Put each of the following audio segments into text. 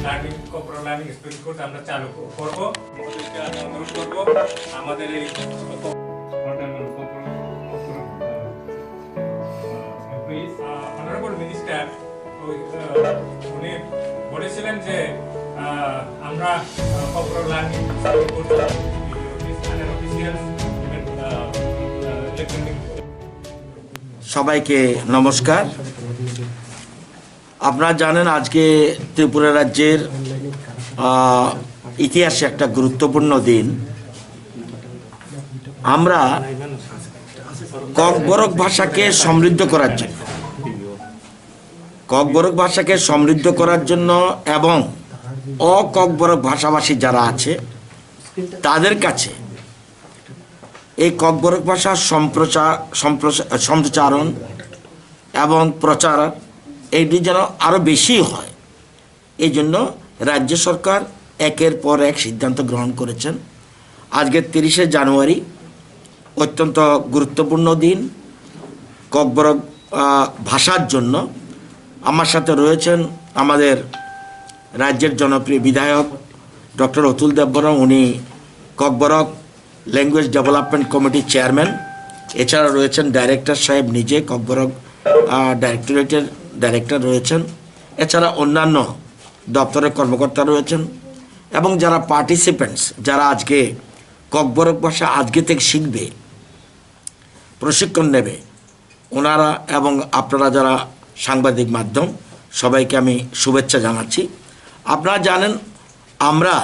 Learning computer learning special course আমরা চালু করব। মহোদয়কে আমি অনুরোধ করব আমাদের এই অনারেবল মিনিস্টার উনি বলেছিলেন যে আমরা কম্পিউটার লার্নিং কোর্স সবাইকে নমস্কার। আপনারা জানেন আজকে ত্রিপুরা রাজ্যের ইতিহাসে একটা গুরুত্বপূর্ণ দিন। আমরা ককবরক ভাষাকে সমৃদ্ধ করার জন্য এবং অককবরক ভাষাভাষী যারা আছে তাদের কাছে এই ককবরক ভাষার সম্প্রচারণ এবং প্রচার এইটি যেন আরও বেশি হয়, এই জন্য রাজ্য সরকার একের পর এক সিদ্ধান্ত গ্রহণ করেছেন। আজকে 30শে জানুয়ারি অত্যন্ত গুরুত্বপূর্ণ দিন ককবরক ভাষার জন্য। আমার সাথে রয়েছেন আমাদের রাজ্যের জনপ্রিয় বিধায়ক ডক্টর অতুল দেববর্মা, উনি ককবরক ল্যাঙ্গুয়েজ ডেভেলপমেন্ট কমিটির চেয়ারম্যান। এছাড়া রয়েছেন ডাইরেক্টর সাহেব নিজে, ককবরক ডাইরেক্টরেটের ডাইরেক্টর রয়েছেন। এছাড়া অন্যান্য দপ্তরের কর্মকর্তা রয়েছেন এবং যারা পার্টিসিপেন্টস, যারা আজকে ককবরক ভাষা আজকে থেকে শিখবে, প্রশিক্ষণ নেবে, ওনারা এবং আপনারা যারা সাংবাদিক মাধ্যম, সবাইকে আমি শুভেচ্ছা জানাচ্ছি। আপনারা জানেন আমরা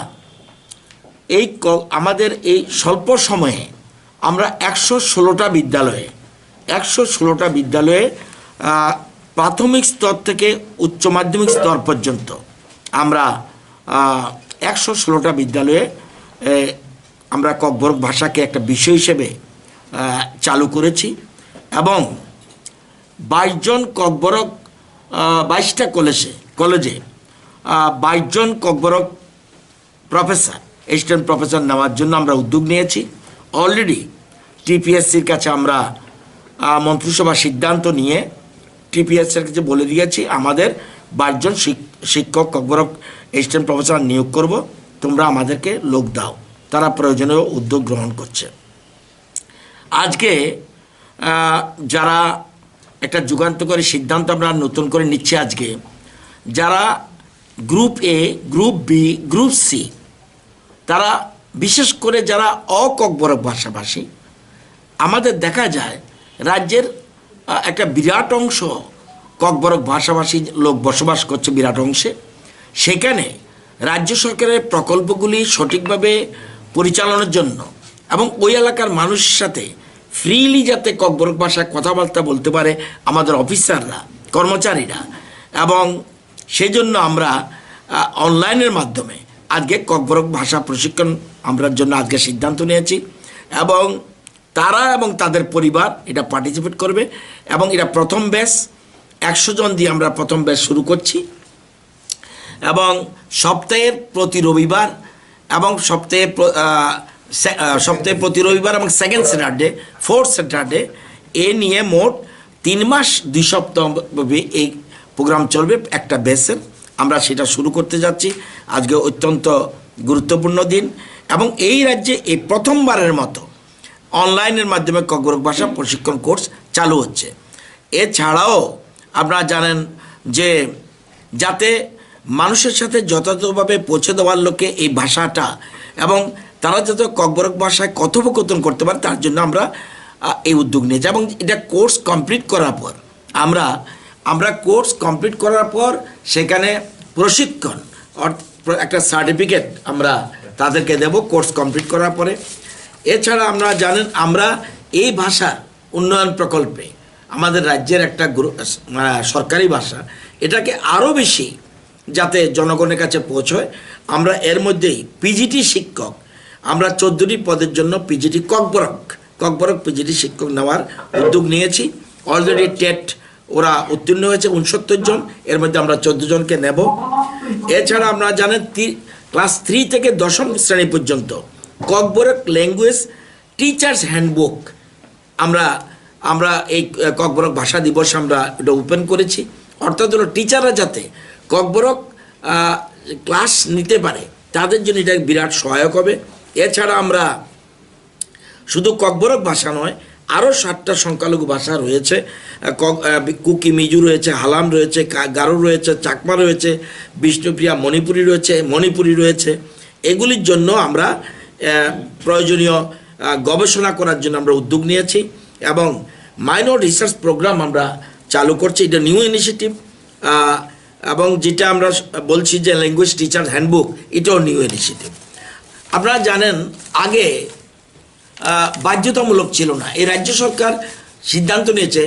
আমাদের এই স্বল্প সময়ে আমরা 116টা বিদ্যালয়ে প্রাথমিক স্তর থেকে উচ্চ মাধ্যমিক স্তর পর্যন্ত আমরা 116টা বিদ্যালয়ে আমরা ককবরক ভাষাকে একটা বিষয় হিসেবে চালু করেছি এবং 22 জন ককবরক 22টা কলেজে 22 জন ককবরক প্রফেসর, অ্যাসিস্ট্যান্ট প্রফেসর নেওয়ার জন্য আমরা উদ্যোগ নিয়েছি। অলরেডি টিপিএসসির কাছে আমরা মন্ত্রিসভা সিদ্ধান্ত নিয়ে টিপিএসসির কাছে বলে দিয়েছি আমাদের 22 জন শিক্ষক ককবরক অ্যাসিস্ট্যান্ট প্রফেসর নিয়োগ করব, তোমরা আমাদেরকে লোক দাও। তারা প্রয়োজনীয় উদ্যোগ গ্রহণ করছে। আজকে যারা একটা যুগান্তকারী সিদ্ধান্ত আমরা নতুন করে নিচ্ছি, আজকে যারা group A, group B, group C, তারা বিশেষ করে যারা অককবরক ভাষাভাষী, আমাদের দেখা যায় রাজ্যের একটা বিরাট অংশ ককবরক ভাষাভাষী লোক বসবাস করছে বিরাট অংশে। সেখানে রাজ্য সরকারের প্রকল্পগুলি সঠিকভাবে পরিচালনার জন্য এবং ওই এলাকার মানুষের সাথে ফ্রিলি যাতে ককবরক ভাষায় কথাবার্তা বলতে পারে আমাদের অফিসাররা, কর্মচারীরা, এবং সেই জন্য আমরা অনলাইনের মাধ্যমে আজকে ককবরক ভাষা প্রশিক্ষণ আমরার জন্য আজকে সিদ্ধান্ত নিয়েছি এবং তারা এবং তাদের পরিবার এটা পার্টিসিপেট করবে এবং এটা প্রথম ব্যাচ 100 জন দিয়ে আমরা প্রথম ব্যাচ শুরু করছি এবং সপ্তাহের প্রতি রবিবার এবং সপ্তাহে প্রতি রবিবার এবং সেকেন্ড স্যাটারডে, ফোর্থ স্যাটারডে, এ নিয়ে মোট 3 মাস 2 সপ্তাহ এই প্রোগ্রাম চলবে একটা ব্যাচের। আমরা সেটা শুরু করতে যাচ্ছি। আজকে অত্যন্ত গুরুত্বপূর্ণ দিন এবং এই রাজ্যে এই প্রথমবারের মতো অনলাইনের মাধ্যমে ককবরক ভাষা প্রশিক্ষণ কোর্স চালু হচ্ছে। এছাড়াও আপনারা জানেন যে যাতে মানুষের সাথে যথাযথভাবে পৌঁছে দেওয়ার লক্ষ্যে এই ভাষাটা এবং তারা যাতে ককবরক ভাষায় কথোপকথন করতে পারে তার জন্য আমরা এই উদ্যোগ নিয়েছি এবং এটা কোর্স কমপ্লিট করার পর আমরা কোর্স কমপ্লিট করার পর সেখানে প্রশিক্ষণ একটা সার্টিফিকেট আমরা তাদেরকে দেব কোর্স কমপ্লিট করার পরে। এছাড়া আপনারা জানেন আমরা এই ভাষা উন্নয়ন প্রকল্পে আমাদের রাজ্যের একটা সরকারি ভাষা, এটাকে আরও বেশি যাতে জনগণের কাছে পৌঁছয়, আমরা এর মধ্যেই পিজিটি শিক্ষক, আমরা 14টি পদের জন্য পিজিটি ককবরক পিজিটি শিক্ষক নেওয়ার উদ্যোগ নিয়েছি। অলরেডি টেট ওরা উত্তীর্ণ হয়েছে 69 জন, এর মধ্যে আমরা 14 জনকে নেব। এছাড়া আপনারা জানেন ক্লাস 3 থেকে 10ম শ্রেণী পর্যন্ত ককবরক ল্যাঙ্গুয়েজ টিচার্স হ্যান্ডবুক আমরা এই ককবরক ভাষা দিবস আমরা এটা ওপেন করেছি। অর্থাৎ হলো টিচাররা যাতে ককবরক ক্লাস নিতে পারে তাদের জন্য এটা বিরাট সহায়ক হবে। এছাড়া আমরা শুধু ককবরক ভাষা নয়, আরও 7টা সংখ্যালঘু ভাষা রয়েছে। কুকি মিজু রয়েছে, হালাম রয়েছে, গারো রয়েছে, চাকমা রয়েছে, বিষ্ণুপ্রিয়া মণিপুরি রয়েছে। এগুলির জন্য আমরা প্রয়োজনীয় গবেষণা করার জন্য আমরা উদ্যোগ নিয়েছি এবং মাইনর রিসার্চ প্রোগ্রাম আমরা চালু করছি। এটা নিউ ইনিশিয়েটিভ এবং যেটা আমরা বলছি যে ল্যাঙ্গুয়েজ টিচার হ্যান্ডবুক, এটাও নিউ ইনিশিয়েটিভ। আপনারা জানেন আগে বাধ্যতামূলক ছিল না। এই রাজ্য সরকার সিদ্ধান্ত নিয়েছে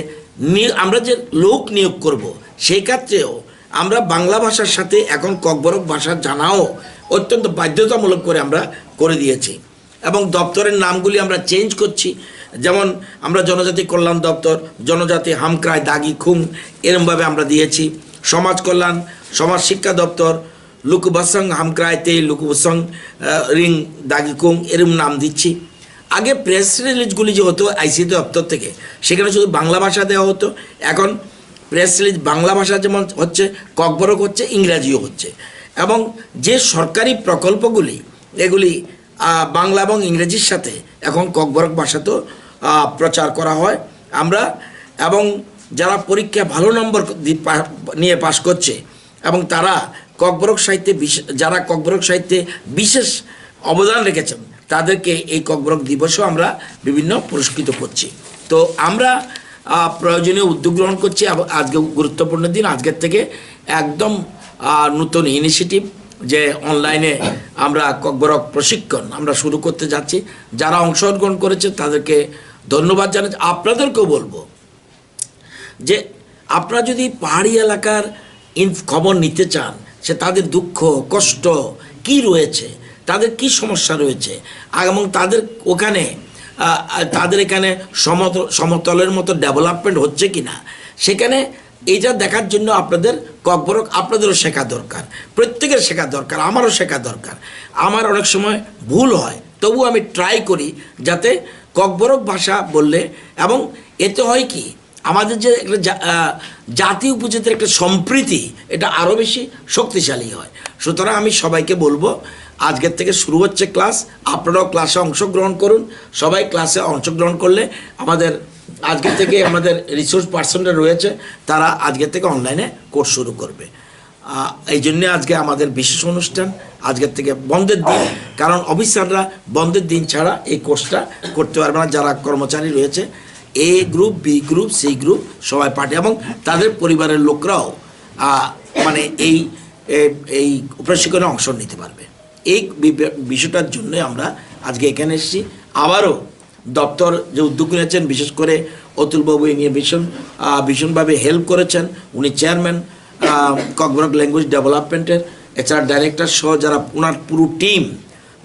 আমরা যে লোক নিয়োগ করব সেই ক্ষেত্রেও আমরা বাংলা ভাষার সাথে এখন ককবরক ভাষা জানাও অত্যন্ত বাধ্যতামূলক করে আমরা করে দিয়েছি এবং দপ্তরের নামগুলি আমরা চেঞ্জ করছি। যেমন আমরা জনজাতি কল্যাণ দপ্তর, জনজাতি হামক্রায় দাগি খুং এরমভাবে আমরা দিয়েছি। সমাজ কল্যাণ সমাজ শিক্ষা দপ্তর লুকুবাসং হামক্রায় তে লুকুবসং রিং দাগি খুং এরম নাম দিচ্ছি। আগে প্রেস রিলিজগুলি যে হতো আইসিটি দপ্তর থেকে, সেখানে শুধু বাংলা ভাষা দেওয়া হতো। এখন প্রেস রিলিজ বাংলা ভাষা যেমন হচ্ছে, ককবরক হচ্ছে, ইংরাজিও হচ্ছে। এবং যে সরকারি প্রকল্পগুলি এগুলি বাংলা এবং ইংরেজির সাথে এখন ককবরক ভাষাতেও প্রচার করা হয় আমরা। এবং যারা পরীক্ষা ভালো নম্বর নিয়ে পাশ করছে এবং তারা ককবরক সাহিত্যে যারা ককবরক সাহিত্যে বিশেষ অবদান রেখেছেন তাদেরকে এই ককবরক দিবসও আমরা বিভিন্ন পুরস্কৃত করছি। তো আমরা প্রয়োজনীয় উদ্যোগ গ্রহণ করছি। আজকে গুরুত্বপূর্ণ দিন, আজকের থেকে একদম নতুন ইনিশিয়েটিভ যে অনলাইনে আমরা ককবরক প্রশিক্ষণ আমরা শুরু করতে যাচ্ছি। যারা অংশগ্রহণ করেছে তাদেরকে ধন্যবাদ জানাচ্ছি। আপনাদেরকেও বলবো যে আপনারা যদি পাহাড়ি এলাকার খবর নিতে চান, সে তাদের দুঃখ কষ্ট কি রয়েছে, তাদের কি সমস্যা রয়েছে এবং তাদের এখানে সমতলের মতো ডেভেলপমেন্ট হচ্ছে কি না, সেখানে এইটা দেখার জন্য আপনাদের ককবরক আপনাদেরও শেখা দরকার, প্রত্যেকের শেখা দরকার, আমারও শেখা দরকার। আমার অনেক সময় ভুল হয়, তবু আমি ট্রাই করি যাতে ককবরক ভাষা বললে, এবং এতে হয় কি আমাদের যে একটা জাতি উপজাতির একটা সম্প্রীতি এটা আরও বেশি শক্তিশালী হয়। সুতরাং আমি সবাইকে বলবো আজকের থেকে শুরু হচ্ছে ক্লাস, আপনারাও ক্লাসে অংশগ্রহণ করুন। সবাই ক্লাসে অংশগ্রহণ করলে আজকের থেকে আমাদের রিসোর্স পার্সনরা রয়েছে, তারা আজকের থেকে অনলাইনে কোর্স শুরু করবে। এই জন্যে আজকে আমাদের বিশেষ অনুষ্ঠান, আজকের থেকে বন্ধের দিন, কারণ অফিসাররা বন্ধের দিন ছাড়া এই কোর্সটা করতে পারবে না। যারা কর্মচারী রয়েছে A group, B group, C group সবাই পার্টি এবং তাদের পরিবারের লোকরাও মানে এই প্রশিক্ষণে অংশ নিতে পারবে। এই বিষয়টার জন্য আমরা আজকে এখানে এসেছি। আবারও দপ্তর যে উদ্যোগ নিয়েছেন, বিশেষ করে অতুলবাবু এই নিয়ে ভীষণভাবে হেল্প করেছেন। উনি চেয়ারম্যান ককবরক ল্যাঙ্গুয়েজ ডেভেলপমেন্টের, এছাড়া ডাইরেক্টর সহ যারা ওনার পুরো টিম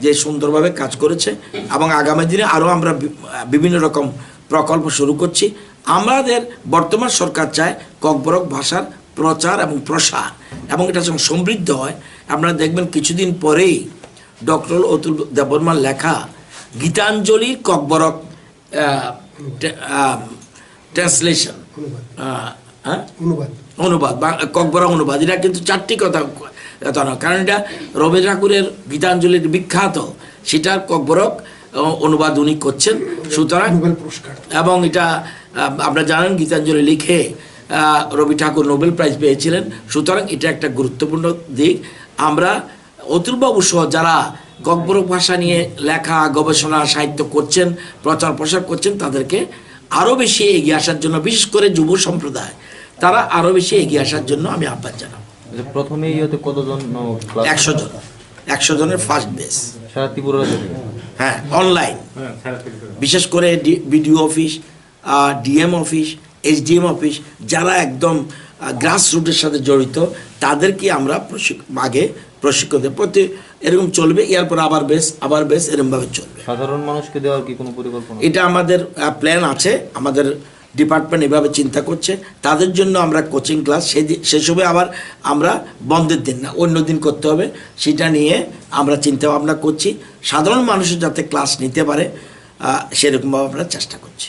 যে সুন্দরভাবে কাজ করেছে। এবং আগামী দিনে আরও আমরা বিভিন্ন রকম প্রকল্প শুরু করছি। আমাদের বর্তমান সরকার চায় ককবরক ভাষার প্রচার এবং প্রসার এবং এটা যখন সমৃদ্ধ হয়, আপনারা দেখবেন কিছুদিন পরেই ডক্টর অতুল দেববর্মার লেখা গীতাঞ্জলির ককবরক ট্রান্সলেশন, অনুবাদ, ককবরক অনুবাদ, এটা কিন্তু 4টি কথা না, কারণ এটা রবি ঠাকুরের গীতাঞ্জলির বিখ্যাত, সেটার ককবরক অনুবাদ উনি করছেন। সুতরাং এবং এটা আপনারা জানেন গীতাঞ্জলি লিখে রবি ঠাকুর নোবেল প্রাইজ পেয়েছিলেন। সুতরাং এটা একটা গুরুত্বপূর্ণ দিক। আমরা অতুলবাবু সহ যারা ককবরক ভাষা নিয়ে লেখা, গবেষণা, সাহিত্য করছেন, প্রচার প্রসার করছেন, তাদেরকে আরও বেশি এগিয়ে আসার জন্য, বিশেষ করে যুব সম্প্রদায়, তারা আরও বেশি এগিয়ে আসার জন্য আমি আহ্বান জানাব। প্রথমেই কতজন? 100 জন, 100 জনের ফার্স্ট বেস সারা ত্রিপুরা, হ্যাঁ, অনলাইন। বিশেষ করে BDO office, DM office, SDM office, যারা একদম গ্রাস রুটের সাথে জড়িত, তাদেরকে আমরা আগে প্রশিক্ষণ প্রতি এরকম চলবে, এরপর আবার বেশ এরকমভাবে চলবে। সাধারণ মানুষকে দেওয়ার কি কোনো পরিকল্পনা? এটা আমাদের প্ল্যান আছে, আমাদের ডিপার্টমেন্ট এভাবে চিন্তা করছে। তাদের জন্য আমরা কোচিং ক্লাস সেসবে আবার আমরা বন্ধের দিন না, অন্য দিন করতে হবে, সেটা নিয়ে আমরা চিন্তা ভাবনা করছি। সাধারণ মানুষের যাতে ক্লাস নিতে পারে সেরকমভাবে আমরা চেষ্টা করছি।